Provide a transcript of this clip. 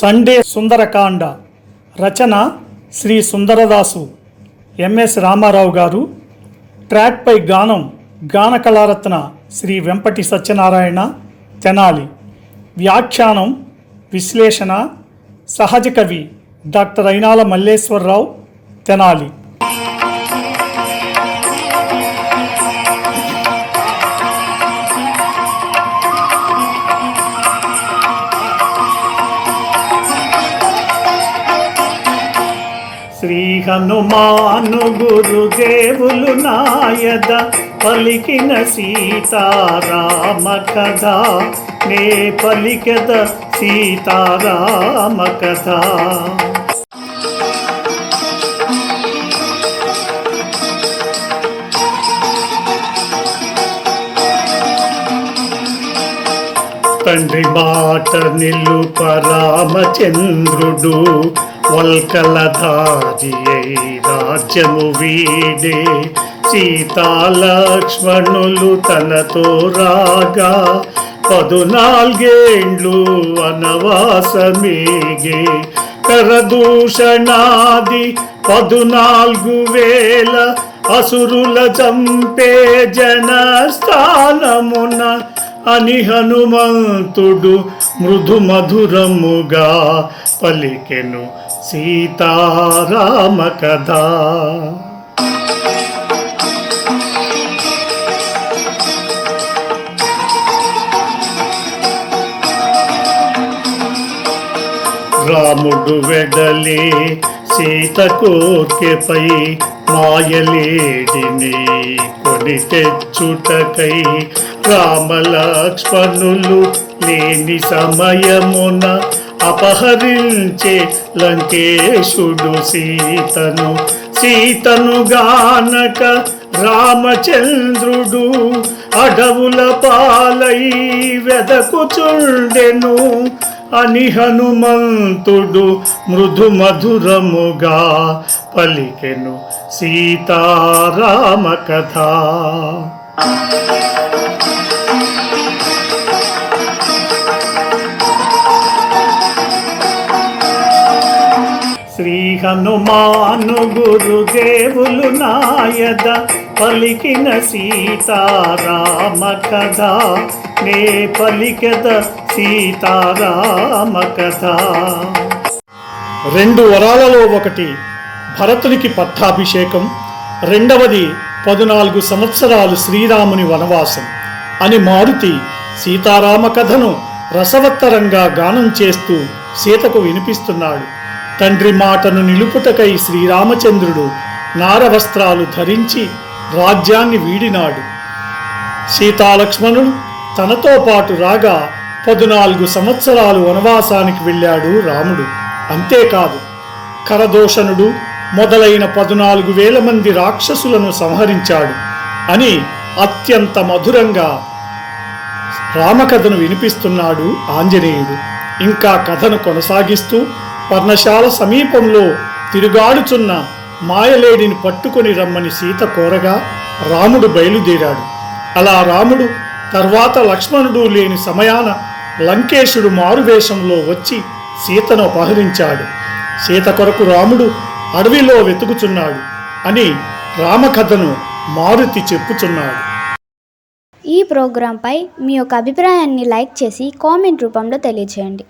Sunday Sundarakanda రచన Shri సుందరదాసు MS Ramarao గారు. ట్రాక్పై గానం గాన కళారత్న శ్రీ వెంపటి సత్యనారాయణ తెనాలి. వ్యాఖ్యానం విశ్లేషణ సహజ కవి డాక్టర్ అయినాల మల్లేశ్వరరావు తెనాలి. శ్రీ హనుమాను గురుదేవులు నాయద పలికిన సీతారామ కథ, నే పలికెద సీతారామ కథ. తండ్రి మాట నిలుప రామచంద్రుడు, వల్కలధారి అయి రాజ్యము వీడే. సీతాలక్ష్మణులు తనతో రాగా 14 వనవాసమేగే. కరదూషణాది 14,000 అసురుల చంపే జనస్థానమున అని హనుమంతుడు మృదు మధురముగా పలికెను సీతారామ కథ. రాముడు వెడలే సీత కోర్కెపై మాయలేడిని కొని తెచ్చుటకై, రామలక్ష్మణులు లేని సమయమున అపహరించే లంకేశుడు సీతను గానక రామచంద్రుడు అడవుల పాలై వెదకుచుండెను అని హనుమంతుడు మృదు మధురముగా పలికెను సీతారామ కథ. శ్రీ హనుమాను గురుదేవులు నాయద పలికిన సీతారామ కథ, నే పలికెద సీతారామ కథ. 2 వరాలలో ఒకటి భరతునికి పట్టాభిషేకం, రెండవది 14 సంవత్సరాలు శ్రీరాముని వనవాసం అని మారుతి సీతారామ కథను రసవత్తరంగా గానం చేస్తూ సీతకు వినిపిస్తున్నాడు. తండ్రి మాటను నిలుపుటకై శ్రీరామచంద్రుడు నారవస్త్రాలు ధరించి రాజ్యాన్ని వీడినాడు. సీతాలక్ష్మణుడు తనతో పాటు రాగా 14 సంవత్సరాలు వనవాసానికి వెళ్ళాడు రాముడు. అంతేకాదు, కరదోషణుడు మొదలైన 14,000 మంది రాక్షసులను సంహరించాడు అని అత్యంత మధురంగా రామకథను వినిపిస్తున్నాడు ఆంజనేయుడు. ఇంకా కథను కొనసాగిస్తూ పర్ణశాల సమీపంలో తిరుగాడుచున్న మాయలేడిని పట్టుకొని రమ్మని సీత కోరగా రాముడు బయలుదేరాడు. అలా రాముడు తర్వాత లక్ష్మణుడు లేని సమయాన లంకేశుడు మారువేషంలో వచ్చి సీతను అపహరించాడు. సీత కొరకు రాముడు అడవిలో వెతుకుచున్నాడు అని రామకథను మారుతి చెప్పుచున్నాడు. ఈ ప్రోగ్రాంపై మీ యొక్క అభిప్రాయాన్ని లైక్ చేసి కామెంట్ రూపంలో తెలియజేయండి.